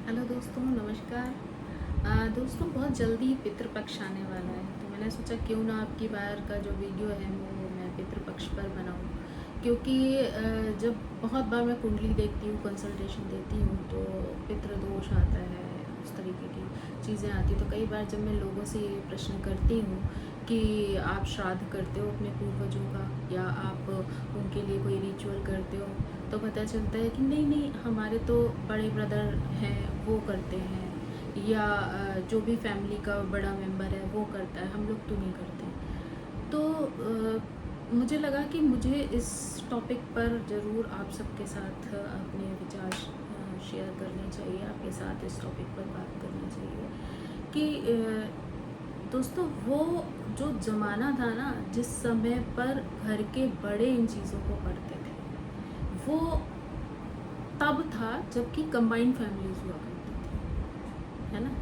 Hello दोस्तों, नमस्कार। दोस्तों, बहुत जल्दी पितृपक्ष आने वाला है, तो मैंने सोचा क्यों ना आपकी बार का जो वीडियो है वो मैं पितृपक्ष पर बनाऊं। क्योंकि जब बहुत बार मैं कुंडली देखती हूँ, कंसल्टेशन देती हूँ, तो पितृदोष आता है, उस तरीके की चीज़ें आती हैं। तो कई बार जब मैं लोगों से ये प्रश्न करती हूँ कि आप श्राद्ध करते हो अपने पूर्वजों का, या आप उनके लिए कोई रिचुअल करते हो, तो पता चलता है कि नहीं नहीं, हमारे तो बड़े ब्रदर हैं वो करते हैं, या जो भी फैमिली का बड़ा मेंबर है वो करता है, हम लोग तो नहीं करते। तो मुझे लगा कि मुझे इस टॉपिक पर ज़रूर आप सबके साथ अपने विचार शेयर करने चाहिए, आपके साथ इस टॉपिक पर बात करनी चाहिए कि दोस्तों, वो जो ज़माना था ना, जिस समय पर घर के बड़े इन चीज़ों को करते थे, वो तब था जबकि कंबाइंड फैमिलीज हुआ करती थी, है ना।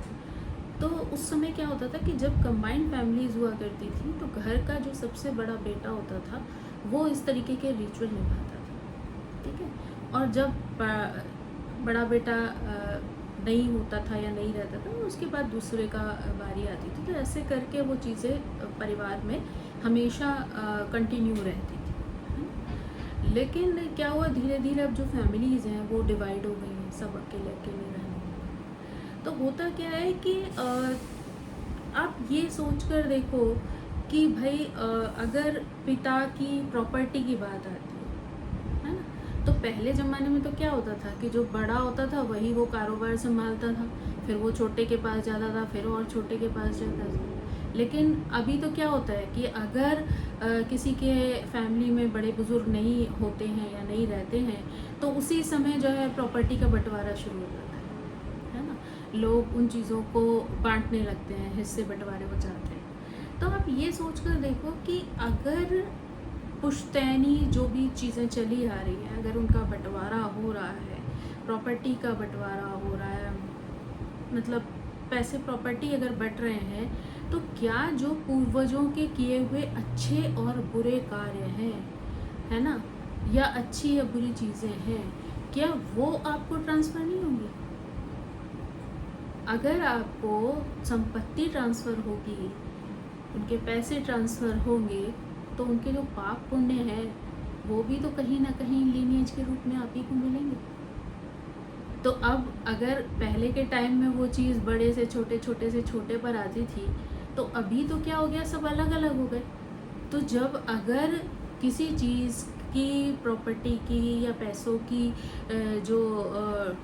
तो उस समय क्या होता था कि जब कंबाइंड फैमिलीज हुआ करती थी, तो घर का जो सबसे बड़ा बेटा होता था वो इस तरीके के रिचुअल निभाता था, ठीक है। और जब बड़ा बेटा नहीं होता था या नहीं रहता था, उसके बाद दूसरे का बारी आती थी, तो ऐसे करके वो चीज़ें परिवार में हमेशा कंटिन्यू रहती थी, है ना? लेकिन क्या हुआ, धीरे धीरे अब जो फैमिलीज़ हैं वो डिवाइड हो गई हैं, सब अकेले अकेले रहने लगे। तो होता क्या है कि आप ये सोच कर देखो कि भाई, अगर पिता की प्रॉपर्टी की बात आती है ना, तो पहले ज़माने में तो क्या होता था कि जो बड़ा होता था वही वो कारोबार संभालता था, फिर वो छोटे के पास जाता था, फिर और छोटे के पास जाता था। लेकिन अभी तो क्या होता है कि अगर किसी के फैमिली में बड़े बुजुर्ग नहीं होते हैं या नहीं रहते हैं, तो उसी समय जो है प्रॉपर्टी का बंटवारा शुरू हो जाता है ना। लोग उन चीज़ों को बांटने लगते हैं, हिस्से बंटवारे हो जाते हैं। तो आप ये सोच कर देखो कि अगर पुश्तैनी जो भी चीज़ें चली आ रही हैं, अगर उनका बंटवारा हो रहा है, प्रॉपर्टी का बंटवारा हो रहा है, मतलब पैसे प्रॉपर्टी अगर बट रहे हैं, तो क्या जो पूर्वजों के किए हुए अच्छे और बुरे कार्य हैं, है ना, या अच्छी या बुरी चीज़ें हैं, क्या वो आपको ट्रांसफ़र नहीं होंगी? अगर आपको संपत्ति ट्रांसफ़र होगी, उनके पैसे ट्रांसफ़र होंगे, तो उनके जो पाप पुण्य हैं वो भी तो कहीं ना कहीं लीनिएज के रूप में आप ही को मिलेंगे। तो अब अगर पहले के टाइम में वो चीज़ बड़े से छोटे, छोटे से छोटे पर आती थी, तो अभी तो क्या हो गया, सब अलग अलग हो गए। तो जब अगर किसी चीज़ की प्रॉपर्टी की या पैसों की जो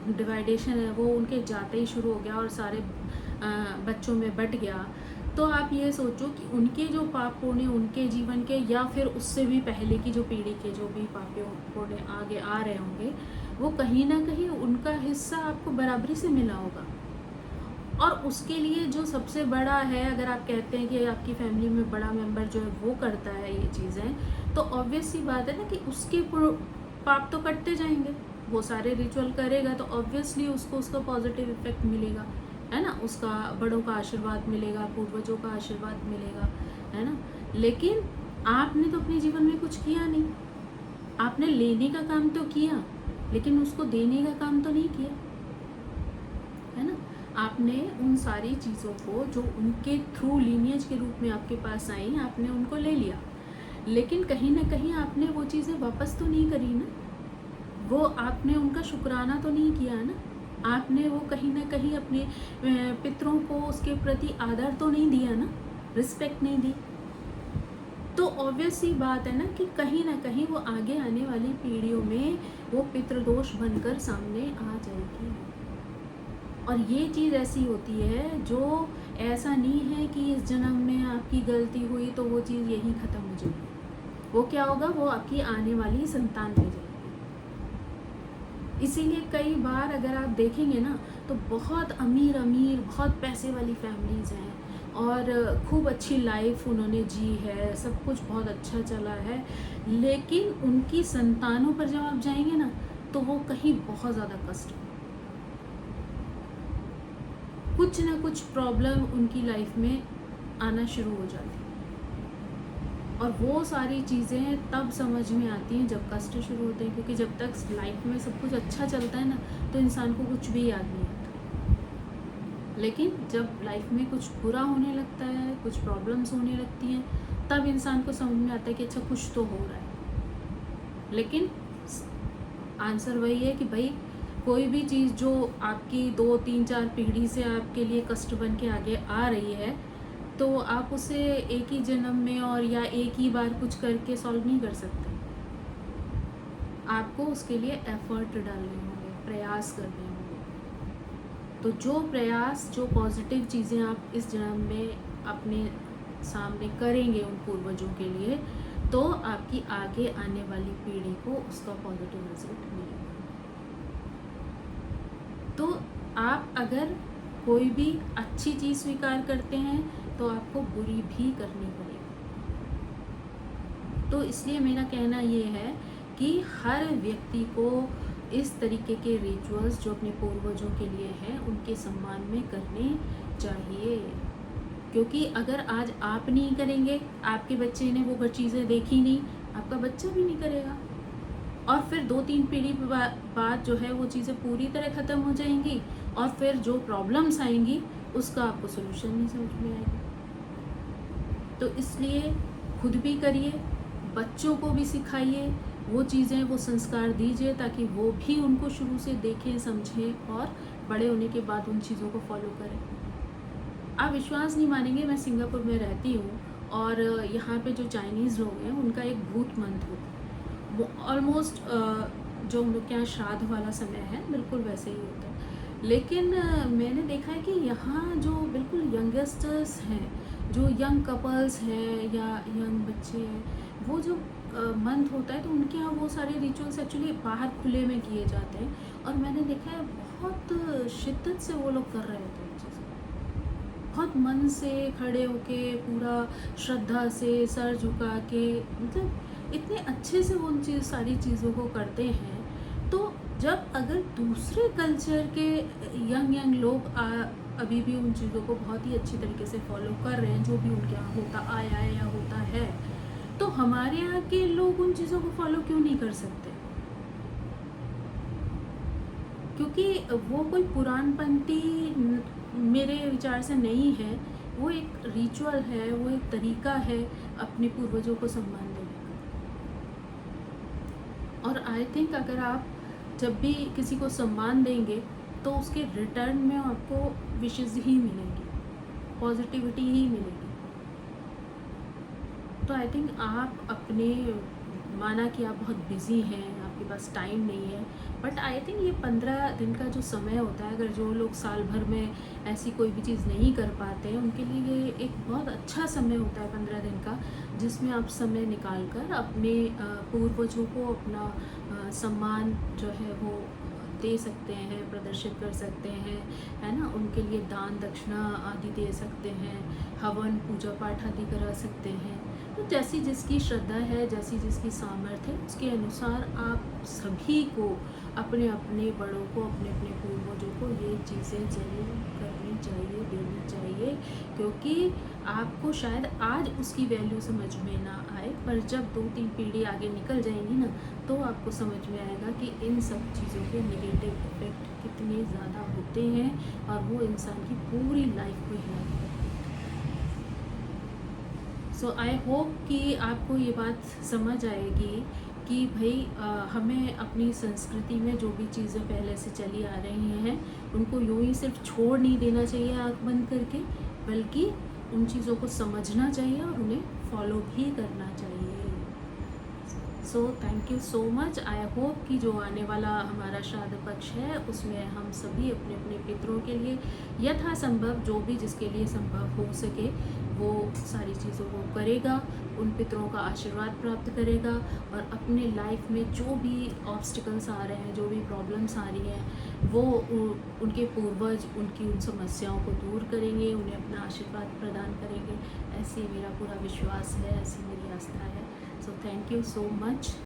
डिवाइडेशन है वो उनके जाते ही शुरू हो गया और सारे बच्चों में बट गया, तो आप ये सोचो कि उनके जो पाप पुण्य उनके जीवन के, या फिर उससे भी पहले की जो पीढ़ी के जो भी पाप पुण्य आगे आ रहे होंगे, वो कहीं ना कहीं उनका हिस्सा आपको बराबरी से मिला होगा। और उसके लिए जो सबसे बड़ा है, अगर आप कहते हैं कि आपकी फैमिली में बड़ा मेंबर जो है वो करता है ये चीज़ें, तो ऑब्वियस सी बात है ना कि उसके पाप तो कटते जाएंगे। वो सारे रिचुअल करेगा तो ऑब्वियसली उसको उसका पॉजिटिव इफेक्ट मिलेगा, है ना, उसका बड़ों का आशीर्वाद मिलेगा, पूर्वजों का आशीर्वाद मिलेगा, है ना। लेकिन आपने तो अपने जीवन में कुछ किया नहीं, आपने लेने का काम तो किया, लेकिन उसको देने का काम तो नहीं किया, है ना। आपने उन सारी चीज़ों को जो उनके थ्रू लीनिएज के रूप में आपके पास आई, आपने उनको ले लिया, लेकिन कहीं ना कहीं आपने वो चीज़ें वापस तो नहीं करी ना, वो आपने उनका शुक्राना तो नहीं किया ना, आपने वो कहीं ना कहीं अपने पितरों को उसके प्रति आदर तो नहीं दिया ना, रिस्पेक्ट नहीं दी। तो ऑब्वियस सी बात है ना कहीं वो आगे आने वाली पीढ़ियों में वो पितृदोष बनकर सामने आ जाएगी। और ये चीज़ ऐसी होती है जो, ऐसा नहीं है कि इस जन्म में आपकी गलती हुई तो वो चीज़ यहीं ख़त्म हो जाएगी। वो क्या होगा, वो आपकी आने वाली संतान पे जाएगी। इसीलिए कई बार अगर आप देखेंगे ना, तो बहुत अमीर अमीर बहुत पैसे वाली फैमिलीज़ हैं और खूब अच्छी लाइफ उन्होंने जी है, सब कुछ बहुत अच्छा चला है, लेकिन उनकी संतानों पर जब आप जाएंगे ना, तो वो कहीं बहुत ज़्यादा कष्ट, कुछ ना कुछ प्रॉब्लम उनकी लाइफ में आना शुरू हो जाती है। और वो सारी चीज़ें तब समझ में आती हैं जब कष्ट शुरू होते हैं, क्योंकि जब तक लाइफ में सब कुछ अच्छा चलता है ना, तो इंसान को कुछ भी याद नहीं आता, लेकिन जब लाइफ में कुछ बुरा होने लगता है, कुछ प्रॉब्लम्स होने लगती हैं, तब इंसान को समझ में आता है कि अच्छा कुछ तो हो रहा है। लेकिन आंसर वही है कि भाई कोई भी चीज़ जो आपकी 2, 3, 4 पीढ़ी से आपके लिए कष्ट बन के आगे आ रही है, तो आप उसे एक ही जन्म में और या एक ही बार कुछ करके सॉल्व नहीं कर सकते। आपको उसके लिए एफर्ट डालने होंगे, प्रयास करने होंगे। तो जो प्रयास, जो पॉजिटिव चीज़ें आप इस जन्म में अपने सामने करेंगे उन पूर्वजों के लिए, तो आपकी आगे आने वाली पीढ़ी को उसका पॉजिटिव रिजल्ट मिलेगा। तो आप अगर कोई भी अच्छी चीज़ स्वीकार करते हैं तो आपको बुरी भी करनी पड़ेगी। तो इसलिए मेरा कहना ये है कि हर व्यक्ति को इस तरीके के रिचुअल्स जो अपने पूर्वजों के लिए हैं उनके सम्मान में करने चाहिए। क्योंकि अगर आज आप नहीं करेंगे, आपके बच्चे ने वो चीज़ें देखी नहीं, आपका बच्चा भी नहीं करेगा, और फिर 2-3 पीढ़ी बाद जो है वो चीज़ें पूरी तरह ख़त्म हो जाएंगी, और फिर जो प्रॉब्लम्स आएंगी उसका आपको सोल्यूशन नहीं समझ में आएगा। तो इसलिए खुद भी करिए, बच्चों को भी सिखाइए वो चीज़ें, वो संस्कार दीजिए ताकि वो भी उनको शुरू से देखें, समझें और बड़े होने के बाद उन चीज़ों को फॉलो करें। आप विश्वास नहीं मानेंगे, मैं सिंगापुर में रहती हूँ और यहाँ पे जो चाइनीज़ लोग हैं उनका एक भूत मंत्र होता है। वो ऑलमोस्ट जो हम लोग के यहाँ श्राद्ध वाला समय है बिल्कुल वैसे ही होता है। लेकिन मैंने देखा है कि यहाँ जो बिल्कुल यंगस्टर्स हैं, जो यंग कपल्स हैं या यंग बच्चे हैं, वो जो मंथ होता है तो उनके यहाँ वो सारे रिचुअल्स एक्चुअली बाहर खुले में किए जाते हैं, और मैंने देखा है बहुत शिद्दत से वो लोग कर रहे होते हैं चीज़ें, बहुत मन से खड़े होके, पूरा श्रद्धा से, सर झुका के, मतलब इतने अच्छे से वो उन सारी चीज़ों को करते हैं। तो जब अगर दूसरे कल्चर के यंग लोग अभी भी उन चीज़ों को बहुत ही अच्छी तरीके से फॉलो कर रहे हैं, जो भी उनके यहाँ होता आया है या होता है, तो हमारे यहाँ के लोग उन चीज़ों को फॉलो क्यों नहीं कर सकते? क्योंकि वो कोई पुराणपंथी मेरे विचार से नहीं है, वो एक रिचुअल है, वो एक तरीका है अपने पूर्वजों को सम्मान देने का। और आई थिंक अगर आप जब भी किसी को सम्मान देंगे तो उसके रिटर्न में आपको विशेष ही मिलेंगी, पॉजिटिविटी ही मिलेगी। तो आई थिंक आप अपने, माना कि आप बहुत बिज़ी हैं, आपके पास टाइम नहीं है, बट आई थिंक ये 15 दिन का जो समय होता है, अगर जो लोग साल भर में ऐसी कोई भी चीज़ नहीं कर पाते हैं उनके लिए ये एक बहुत अच्छा समय होता है 15 दिन का, जिसमें आप समय निकाल कर अपने पूर्वजों को अपना सम्मान जो है वो दे सकते हैं, प्रदर्शित कर सकते हैं, है ना। उनके लिए दान दक्षिणा आदि दे सकते हैं, हवन पूजा पाठ आदि करा सकते हैं। तो जैसी जिसकी श्रद्धा है, जैसी जिसकी सामर्थ्य है, उसके अनुसार आप सभी को, अपने अपने बड़ों को, अपने अपने पूर्वजों को ये चीज़ें ज़रूर करनी चाहिए, देनी चाहिए। क्योंकि आपको शायद आज उसकी वैल्यू समझ में ना आए, पर जब 2-3 पीढ़ी आगे निकल जाएंगी ना, तो आपको समझ में आएगा कि इन सब चीज़ों के नेगेटिव इफेक्ट कितने ज़्यादा होते हैं और वो इंसान की पूरी लाइफ को हिला देते हैं। सो आई होप कि आपको ये बात समझ आएगी कि भाई हमें अपनी संस्कृति में जो भी चीज़ें पहले से चली आ रही हैं उनको यूँ ही सिर्फ छोड़ नहीं देना चाहिए आँख बंद करके, बल्कि उन चीज़ों को समझना चाहिए और उन्हें फॉलो भी करना चाहिए। So thank you so much. I hope कि जो आने वाला हमारा श्राद्ध पक्ष है उसमें हम सभी अपने अपने पितरों के लिए यथासंभव, जो भी जिसके लिए संभव हो सके, वो सारी चीज़ों को करेगा, उन पितरों का आशीर्वाद प्राप्त करेगा और अपने लाइफ में जो भी ऑब्स्टिकल्स आ रहे हैं, जो भी प्रॉब्लम्स आ रही हैं, वो उनके पूर्वज उनकी उन समस्याओं को दूर करेंगे, उन्हें अपना आशीर्वाद प्रदान करेंगे। ऐसे मेरा पूरा विश्वास है, ऐसी मेरी आस्था है। So thank you so much.